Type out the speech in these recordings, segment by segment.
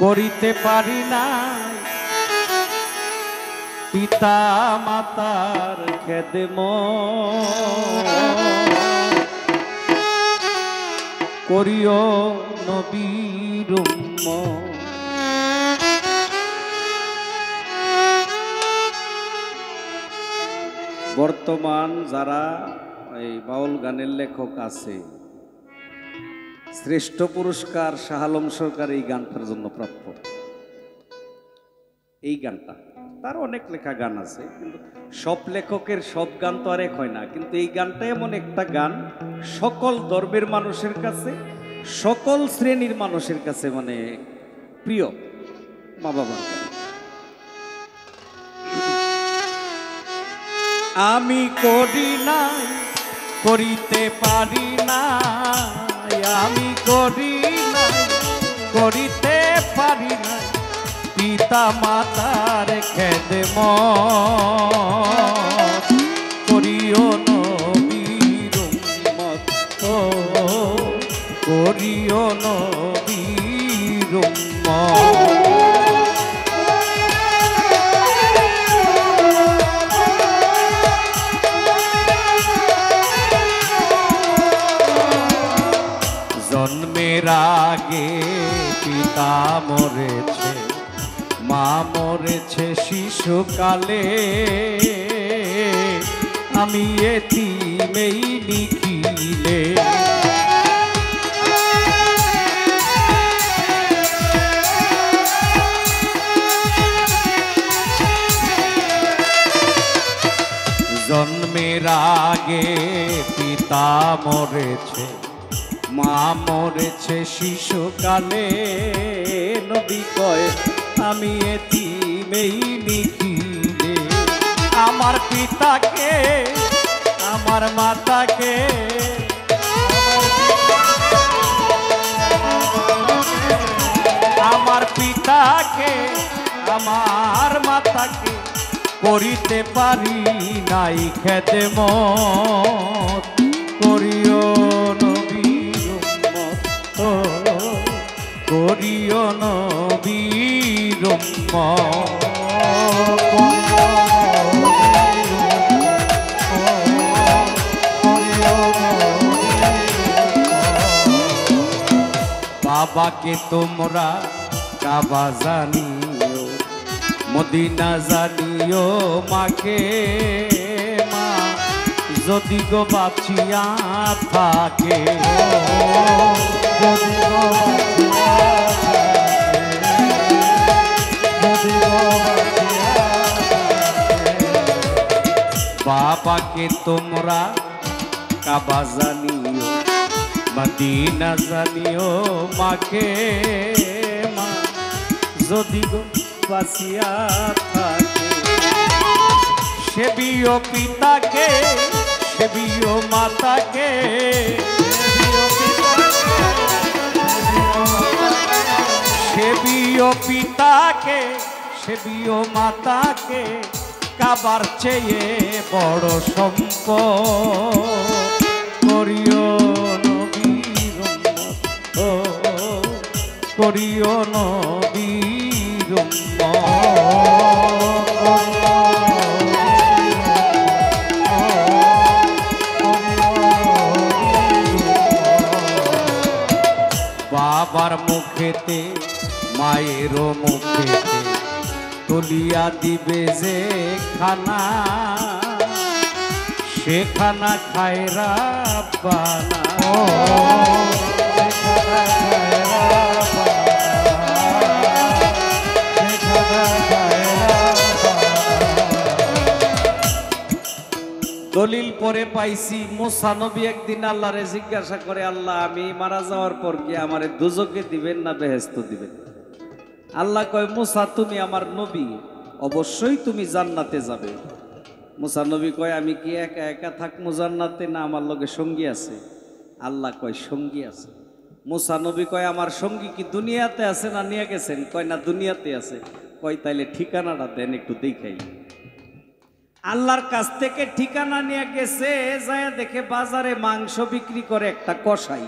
করিতে পারি না পিতা মাতার খেদমত, করিও নবীর উম্মত। বর্তমান যারা এই বাউল গানের লেখক আছে, শ্রেষ্ঠ পুরস্কার শাহ আলম সরকার এই গানটার জন্য প্রাপ্য। এই গানটা, তার অনেক লেখা গান আছে, কিন্তু সব লেখকের সব গান তো আর এক হয় না। কিন্তু এই গানটা এমন একটা গান সকল ধর্মের মানুষের কাছে, সকল শ্রেণীর মানুষের কাছে মানে প্রিয়। মা বাবার গান। আমি করি নাই, করিতে পারি না, আমি করি নাই, করিতে পারি না পিতা মাতার খেদমত, করিও নবীর উম্মত, করিও নবীর উম্মত। জন্মের আগে পিতা মরেছে, মা মরেছে শিশুকালে, আমি এতিমেই নিখিলে। জন্মের আগে পিতা মরেছে, মা মরেছে শিশুকালে, নবী কয় আমি এতিমেই নিখিলে। আমার পিতাকে, আমার মাতাকে, আমার পিতাকে, আমার মাতাকে করিতে পারি নাই খেদমত, করিও নবীর উম্মত, করিও নবীর উম্মত। বাবাকে তোমরা কাবা জানিও, মদিনা জানিও মাকে, মা যদি গো বাঁচিয়া থাকে, বাবাকে তোমরা কাবা জানিও, মদিনা জানিও মাকে, মা যদি গো বাঁচিয়া থাকে। সেবিও পিতাকে, সেবিও মাতাকে, সেবিও পিতাকে, সেবিও মাতাকে, কাবার চেয়ে বড় সম্পদ, করিও নবীর উম্মত, করিও নবীর উম্মত। বাবার মুখেতে, মায়ের মুখেতে তুলিয়া দিবে যে খানা, সে খানা খায় রাব্বানা, দলিল পরে পাইছি মুসা নবী একদিন আল্লাহরে জিজ্ঞাসা করে, আল্লাহ আমি মারা যাওয়ার পর কি আমারে দুজকে দিবেন না বেহেশত দিবেন? আল্লাহ কয়, মুসা তুমি আমার নবী, অবশ্যই তুমি জান্নাতে যাবে। মুসা নবী কয়, আমি কি একা একা থাকবো জান্নাতে, না আমার লগে সঙ্গী আছে? আল্লাহ কয় সঙ্গী আছে। মুসা নবী কয়, আমার সঙ্গী কি দুনিয়াতে আছে না নিয়ে গেছেন? কয় না দুনিয়াতে আছে। কয় তাইলে ঠিকানাটা দেন একটু দেখাই। আল্লাহর কাছ থেকে ঠিকানা নিয়ে গেছে, যায় দেখে বাজারে মাংস বিক্রি করে একটা কসাই।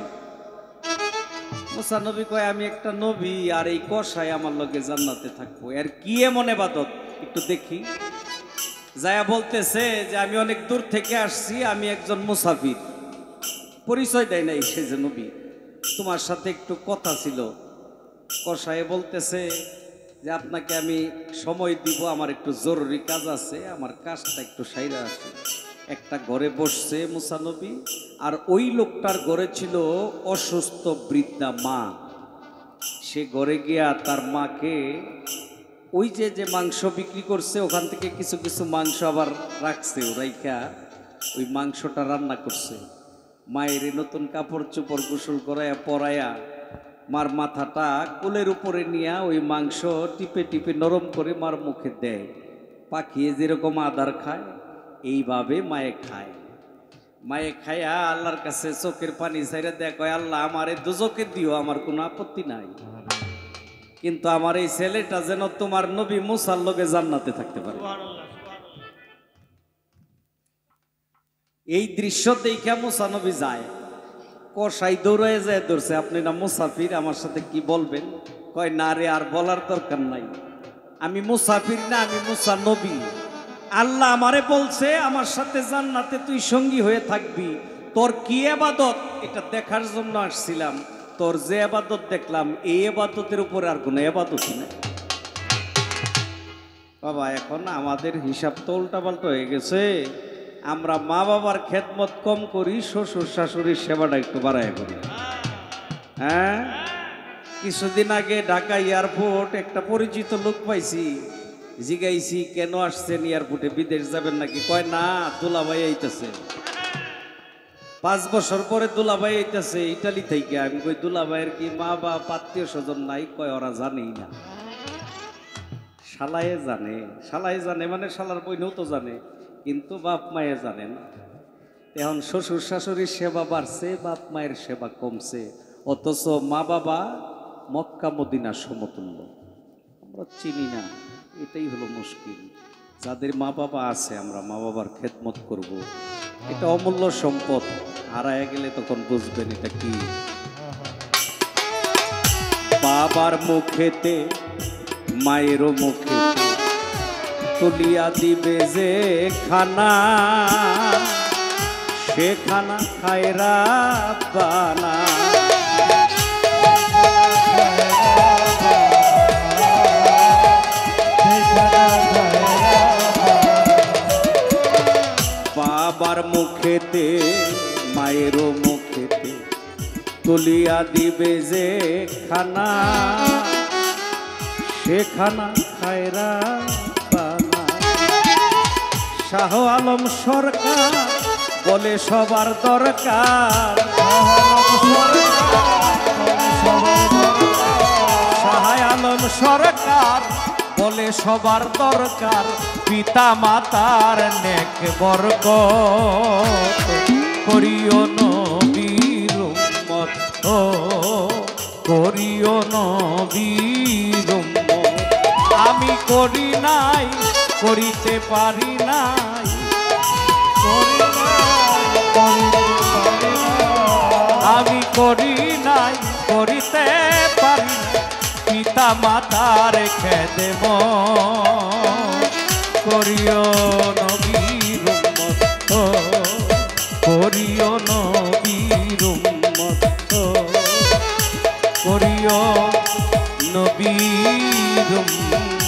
মুসা নবী কয় আমি একটা নবী আর এই কষায় আমার লগে জান্নাতে থাকবো। আর কি এমন ইবাদত একটু দেখি। যায়া বলতেছে যে আমি অনেক দূর থেকে আসছি, আমি একজন মুসাফির। পরিচয় দেয় নাই সে যে নবী, তোমার সাথে একটু কথা ছিল। কষায় বলতেছে যে আপনাকে আমি সময় দিব, আমার একটু জরুরি কাজ আছে, আমার কাজটা একটু সাইরা আসে। একটা ঘরে বসছে মুসা নবী, আর ওই লোকটার ঘরে ছিল অসুস্থ বৃদ্ধা মা। সে ঘরে গিয়া তার মাকে ওই যে মাংস বিক্রি করছে ওখান থেকে কিছু কিছু মাংস আবার রাখছে, রাইখা ওই মাংসটা রান্না করছে। মায়ের নতুন কাপড় চোপড় গোসল করাইয়া পরাইয়া মার মাথাটা কোলের উপরে নিয়ে ওই মাংস টিপে টিপে নরম করে মার মুখে দেয়। পাখিয়ে যেরকম আদার খায় এইভাবে মায়ে খায়। মায়ে খায়া আল্লাহর কাছে চোখের পানি ছাইরা দেয়, কয় আল্লাহ আমারে দুজকে দিও, আমার কোনো আপত্তি নাই, কিন্তু আমার এই ছেলেটা যেন তোমার নবী মুসার লগে জান্নাতে থাকতে পারে। এই দৃশ্য দেখে মুসা নবী যায়, কষাই দৌড়ায় যায়, ধরছে আপনি না মুসাফির, আমার সাথে কি বলবেন? কয় না রে, আর বলার দরকার নাই, আমি মুসাফির না, আমি মুসা নবী। আল্লাহ আমারে বলছে আমার সাথে জান্নাতে তুই সঙ্গী হয়ে থাকবি। তোর কি ইবাদত এটা দেখার জন্য আসছিলাম। তোর যে ইবাদত দেখলাম এই ইবাদতের উপরে আর কোনো ইবাদতই নাই। বাবা এখন আমাদের হিসাব তো উল্টাপাল্টা হয়ে গেছে। আমরা মা বাবার খেদমত কম করি, শ্বশুর শাশুড়ির সেবাটা একটু বাড়াই করি। হ্যাঁ, কিছুদিন আগে ঢাকা এয়ারপোর্ট একটা পরিচিত লোক পাইছি, জিগাইছি কেন আসছেন এয়ারপোর্টে, বিদেশ যাবেন নাকি? কয় না, দুলাভাই আইতেছে, 5 বছর পরে দুলাভাই আইতেছে ইটালি থেকে। আমি কই দুলাভাইয়ের কি মা বাপ আত্মীয় স্বজন নাই? কয় ওরা জানেই না। শালায়ে জানে, শালায় জানে মানে শালার বইনেও তো জানে, কিন্তু বাপ মায়ে জানে না। এখন শ্বশুর শাশুড়ির সেবা বাড়ছে, বাপ মায়ের সেবা কমছে, অথচ মা বাবা মক্কা মদিনা সমতুল্য। আমরা চিনি না, এটাই হলো মুশকিল। যাদের মা বাবা আছে আমরা মা বাবার খেদমত করব, এটা অমূল্য সম্পদ। হারায় গেলে তখন বুঝবেন এটা কি। বাবার মুখেতে মায়েরও মুখে তুলিয়া দিবে যে খানা, সে খানা খায়রা বানা। বাবার মুখেতে মায়েরও মুখেতে তুলিয়া দিবে যে খানা, সে খানা খায়রা বানা। শাহ আলম সরকার বলে সবার দরকার, শাহ আলম সরকার বলে সবার দরকার। পিতা মাতার নেক বরকত করিও নবীর উম্মত, ও করিও নবীর উম্মত। আমি করি নাই, করিতে পারি নাই, আমি করি নাই, করিতে পারি নাই। পিতা মাতার খেদম করিও নবীর উম্মত, করিও নবীর উম্মত, করিও নবীর উম্মত।